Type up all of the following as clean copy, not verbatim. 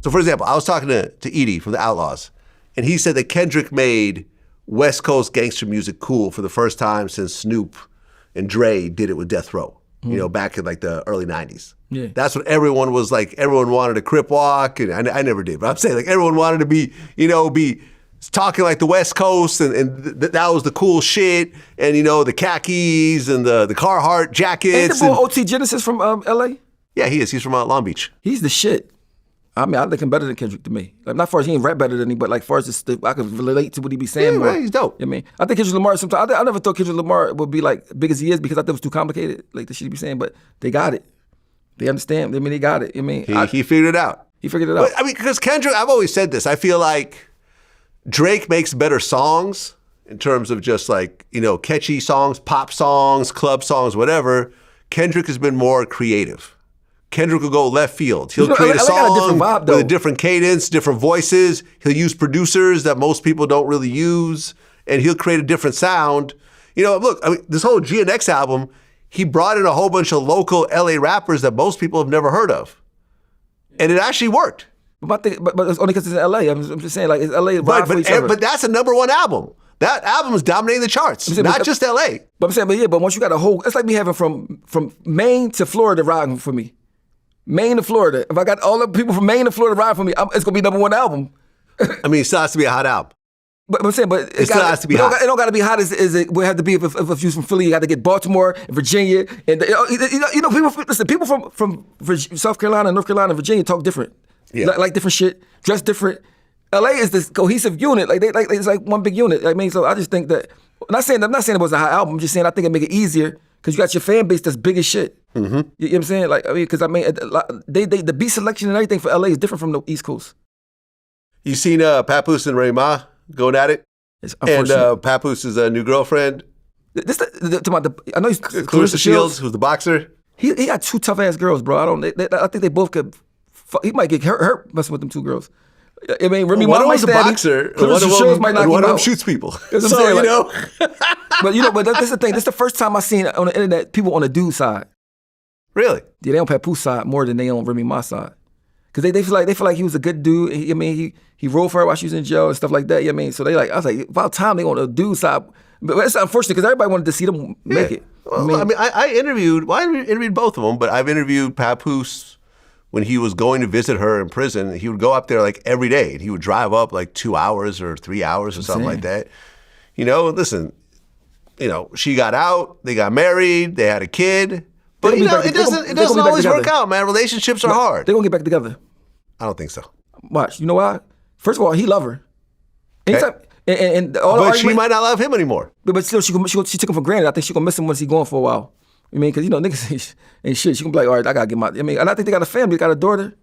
So for example, I was talking to Edie from the Outlaws, and he said that Kendrick made West Coast gangster music cool for the first time since Snoop and Dre did it with Death Row, back in like the early 90s. Yeah. That's what everyone was like. Everyone wanted to crip walk, and I never did, but I'm saying like everyone wanted to be talking like the West Coast, and that was the cool shit, and the khakis and the Carhartt jackets. Ain't the boy OT Genesis from L.A.? Yeah, he is. He's from Long Beach. He's the shit. I mean, I like him better than Kendrick to me. Like, not far as he ain't rap better than me, but like far as just I could relate to what he be saying Yeah, more. man, he's dope. You know what I mean? I think Kendrick Lamar sometimes, I never thought Kendrick Lamar would be like big as he is because I thought it was too complicated, like the shit he be saying, but they got it. They understand. I mean, they got it. I mean, he figured it out. He figured it out. But, I mean, because Kendrick, I've always said this, I feel like Drake makes better songs in terms of just like, catchy songs, pop songs, club songs, whatever. Kendrick has been more creative. Kendrick will go left field. He'll create a song got a different vibe, though. with a different cadence, different voices. He'll use producers that most people don't really use, and he'll create a different sound. Look, I mean, this whole GNX album, he brought in a whole bunch of local LA rappers that most people have never heard of. And it actually worked. But it's only because it's in LA. I'm just saying, like, it's LA vibe for each other. But that's a #1 album. That album is dominating the charts, not just LA. But I'm saying, but once you got a whole, it's like me having from Maine to Florida riding for me. Maine to Florida. If I got all the people from Maine to Florida riding for me, it's going to be #1 album. I mean, it still has to be a hot album. But I'm saying, it still has to be hot. It don't got to be hot as it would have to be if you're from Philly. You got to get Baltimore and Virginia, and people from South Carolina, North Carolina, and Virginia talk different. Yeah. Like different shit, dress different. LA is this cohesive unit. It's like one big unit. I mean, so I just think that I'm not saying it was a hot album. I'm just saying I think it make it easier because you got your fan base that's big as shit. Mm-hmm. You know what I'm saying? Like, I mean, because the beat selection and everything for LA is different from the East Coast. You seen Papoose and Remy going at it? It's unfortunate. And Papoose is a new girlfriend. I know he's Claressa Shields, who's the boxer. He got two tough ass girls, bro. I think they both could. He might get hurt messing with them two girls. I mean, Remy one of them's a boxer, and one of them shoots people. So, But that's the thing. This is the first time I seen on the internet people on the dude side. Really? Yeah, they on Papoose side more than they on Remy Ma side. Because they feel like he was a good dude. He rolled for her while she was in jail and stuff like that. You know what I mean? So I was like, about time they on the dude side. But it's unfortunate because everybody wanted to see them make it. Well, I interviewed both of them, but I've interviewed Papoose when he was going to visit her in prison. He would go up there like every day. And he would drive up like 2 hours or 3 hours or something like that. Listen, she got out, they got married, they had a kid. But it doesn't always work out, man. Relationships are hard. They're gonna get back together. I don't think so. Watch. You know why? First of all, he love her. Anytime, okay. But she might not love him anymore. But still, she took him for granted. I think she gonna miss him once he gone for a while. I mean, because niggas ain't shit. She gonna be like, all right, I gotta get my. I mean, and I think they got a family, they got a daughter.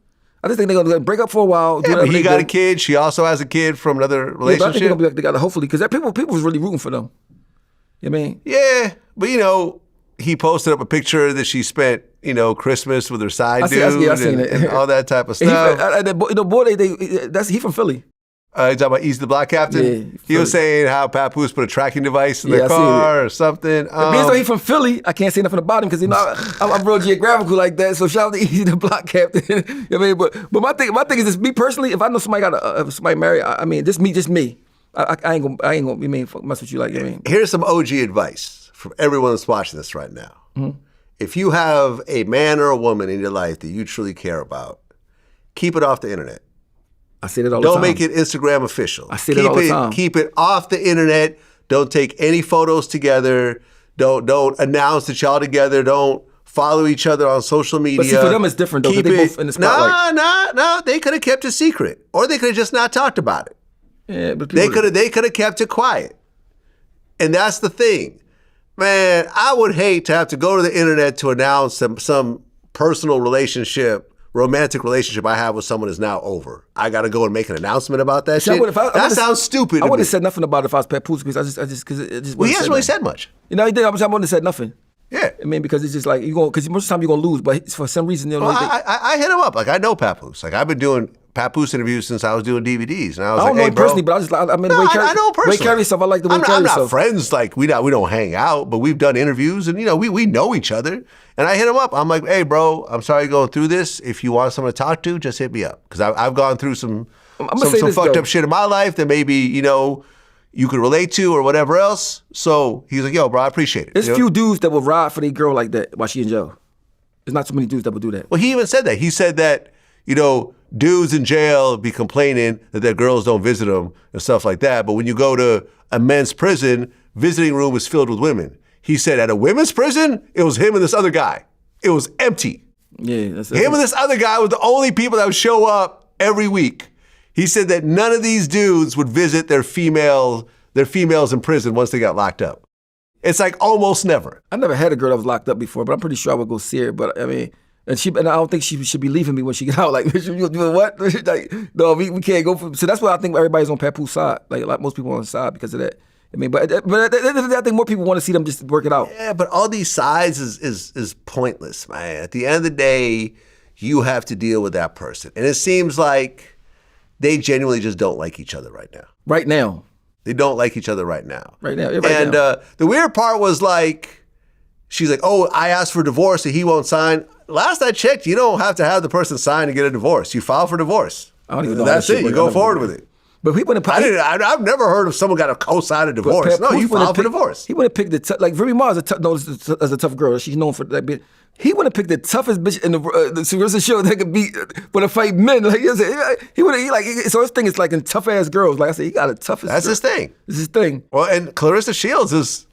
I just think they're gonna break up for a while. Yeah, but he got a kid. She also has a kid from another relationship. Yeah, but I think they're gonna be back together, hopefully, because people was really rooting for them. You know what I mean? Yeah, but he posted up a picture that she spent, Christmas with her side dude and all that type of stuff. The boy, he from Philly. You talking about East the Block Captain? Yeah, he was saying how Papoose put a tracking device in their car or something. Being so he from Philly, I can't say nothing about him because I'm real geographical like that. So shout out to East the Block Captain. You know what I mean? But my thing is this: me personally, if I know somebody somebody married, I mean, just me. I ain't gonna mess with you like you know what I mean. Here's some OG advice from everyone that's watching this right now. Mm-hmm. If you have a man or a woman in your life that you truly care about, keep it off the internet. I say that all the time. Don't make it Instagram official. I say that all the time. Keep it off the internet. Don't take any photos together. Don't announce that y'all together. Don't follow each other on social media. But see, for them it's different though. They both in the spotlight. No. They could have kept it secret, or they could have just not talked about it. Yeah, but they could have kept it quiet. And that's the thing. Man, I would hate to have to go to the internet to announce some personal relationship, romantic relationship I have with someone is now over. I got to go and make an announcement about that shit. That sounds stupid. I wouldn't have said nothing about it if I was Papoose because I just. Well, he hasn't really said much. He did. I wouldn't have said nothing. Yeah. I mean, because it's just like, because most of the time you're going to lose, but for some reason, I hit him up. Like, I know Papoose. Like, I've been doing Papoose interviews since I was doing DVDs, and I was I like, don't know hey, him bro. personally, but I mean, No, Way I know him personally. Way carry yourself. I like the way I'm you carry not yourself. friends. Like we don't hang out, but we've done interviews, and we know each other. And I hit him up. I'm like, hey, bro, I'm sorry you're going through this. If you want someone to talk to, just hit me up because I've gone through some fucked up shit in my life that maybe you could relate to or whatever else. So he's like, yo, bro, I appreciate it. There's few dudes that will ride for their girl like that while she in jail. There's not too many dudes that will do that. Well, he even said that. He said that, dudes in jail be complaining that their girls don't visit them and stuff like that. But when you go to a men's prison, visiting room is filled with women. He said at a women's prison, it was him and this other guy. It was empty. Yeah, him and this other guy was the only people that would show up every week. He said that none of these dudes would visit their females in prison once they got locked up. It's like almost never. I never had a girl that was locked up before, but I'm pretty sure I would go see her. But I mean, and I don't think she should be leaving me when she get out. Like, you doing what? Like, no, we can't go for. So that's why I think everybody's on Papoose side. Like most people on the side because of that. I mean, but at the end of the day, I think more people want to see them just work it out. Yeah, but all these sides is pointless, man. At the end of the day, you have to deal with that person, and it seems like they genuinely just don't like each other right now. Right now. They don't like each other right now. Right now. The weird part was like, she's like, oh, I asked for divorce and he won't sign. Last I checked, you don't have to have the person sign to get a divorce. You file for divorce. I don't even know. That's it. You go forward with it. But he wouldn't. I've never heard of someone got to co-sign a divorce. No, you file for divorce. He would have picked like Remy Ma is a tough girl. She's known for that bit. He would have picked the toughest bitch in the Claressa show that could beat when to fight men. Like he would have so his thing is like in tough ass girls. Like I said, he got the toughest. That's his thing. It's his thing. Well, and Claressa Shields is,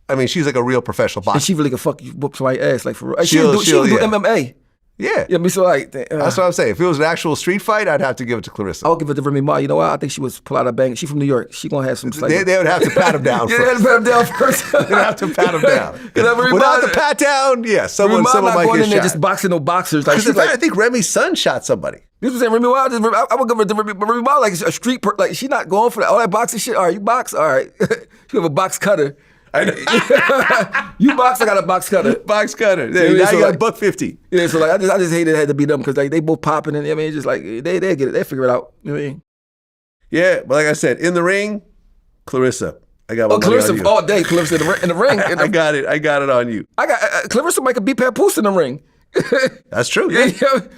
I mean, she's like a real professional boxer. And she really could fuck you, whoop somebody's ass like for real. She Shields, would do MMA. Yeah. Yeah, so like that's what I'm saying. If it was an actual street fight, I'd have to give it to Claressa. I'll give it to Remy Ma. You know what? I think she was pull out a bang. She from New York. She gonna have some. They would have to pat him down first. Yeah, they had to pat him down first. They'd have to pat him down. Without the pat down, yeah, someone might going get in there shot. just boxing no boxers. Like, I think Remy's son shot somebody. This was saying Remy Ma. I would give her to Remy Ma like a street like she not going for that, all that boxing shit. All right, you box. All right, you have a box cutter. You box, I got a box cutter. Box cutter. Now you got $150. Yeah, so like I just hated it had to be them because like they both popping and I mean just like they get it, they figure it out. You know what I mean? Yeah, but like I said, in the ring, Claressa. I got my money on you. All day. Claressa in the ring. I got it on you. I got Claressa might could beat Papoose in the ring. That's true. Yeah.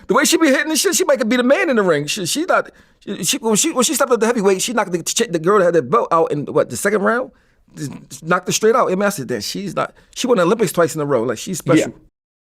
The way she be hitting this shit, she might could be the man in the ring. She when she stepped up the heavyweight, she knocked the girl that had the belt out in the second round. Just knocked her straight out. I mean, I said that she won the Olympics twice in a row. Like she's special.